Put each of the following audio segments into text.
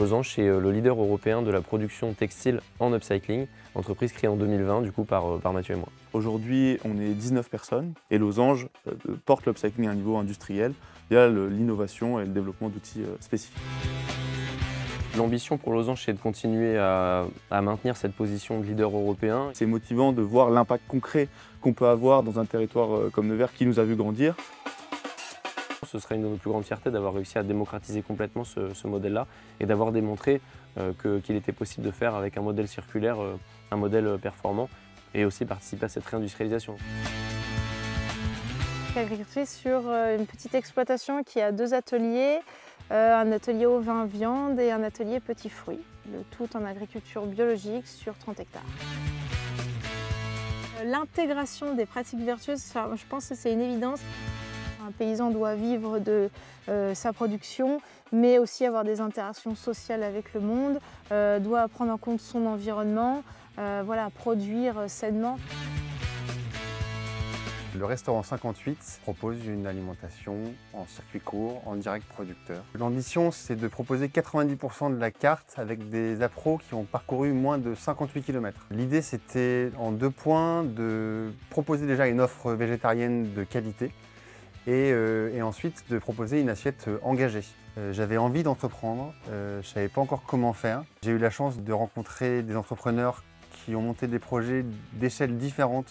Losange, c'est le leader européen de la production textile en upcycling, entreprise créée en 2020 du coup par Mathieu et moi. Aujourd'hui, on est 19 personnes et Losange porte l'upcycling à un niveau industriel via l'innovation et le développement d'outils spécifiques. L'ambition pour Losange, c'est de continuer à maintenir cette position de leader européen. C'est motivant de voir l'impact concret qu'on peut avoir dans un territoire comme Nevers qui nous a vu grandir. Ce serait une de nos plus grandes fiertés d'avoir réussi à démocratiser complètement ce modèle-là et d'avoir démontré qu'il était possible de faire avec un modèle circulaire, un modèle performant et aussi participer à cette réindustrialisation. Agricultrice sur une petite exploitation qui a 2 ateliers, un atelier au vin viande et un atelier petits fruits, le tout en agriculture biologique sur 30 hectares. L'intégration des pratiques vertueuses, je pense que c'est une évidence. Un paysan doit vivre de sa production, mais aussi avoir des interactions sociales avec le monde, doit prendre en compte son environnement, produire sainement. Le restaurant 58 propose une alimentation en circuit court, en direct producteur. L'ambition, c'est de proposer 90% de la carte avec des appros qui ont parcouru moins de 58 km. L'idée, c'était en 2 points de proposer déjà une offre végétarienne de qualité et ensuite de proposer une assiette engagée. J'avais envie d'entreprendre, je ne savais pas encore comment faire. J'ai eu la chance de rencontrer des entrepreneurs qui ont monté des projets d'échelles différentes,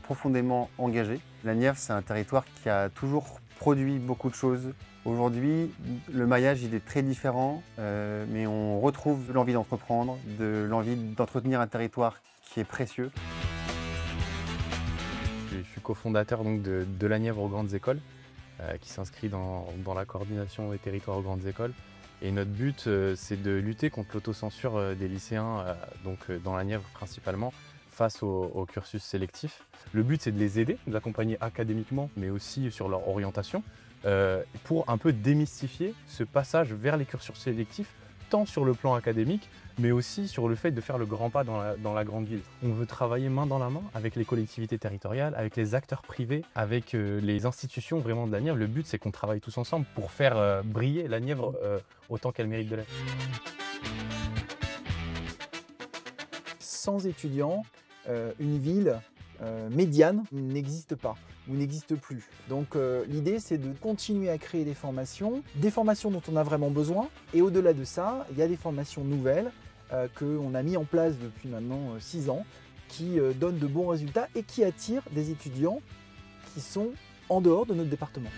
profondément engagés. La Nièvre, c'est un territoire qui a toujours produit beaucoup de choses. Aujourd'hui, le maillage il est très différent, mais on retrouve l'envie d'entreprendre, l'envie d'entretenir un territoire qui est précieux. Je suis cofondateur donc, de la Nièvre aux grandes écoles, qui s'inscrit dans la coordination des territoires aux grandes écoles. Et notre but, c'est de lutter contre l'autocensure des lycéens, dans la Nièvre principalement, face au cursus sélectif. Le but, c'est de les aider, de les accompagner académiquement, mais aussi sur leur orientation, pour un peu démystifier ce passage vers les cursus sélectifs, tant sur le plan académique, mais aussi sur le fait de faire le grand pas dans la grande ville. On veut travailler main dans la main avec les collectivités territoriales, avec les acteurs privés, avec les institutions vraiment de la Nièvre. Le but, c'est qu'on travaille tous ensemble pour faire briller la Nièvre autant qu'elle mérite de l'être. Sans étudiants, une ville médiane n'existe pas ou n'existe plus. Donc l'idée c'est de continuer à créer des formations dont on a vraiment besoin, et au-delà de ça, il y a des formations nouvelles qu'on a mis en place depuis maintenant 6 ans, qui donnent de bons résultats et qui attirent des étudiants qui sont en dehors de notre département.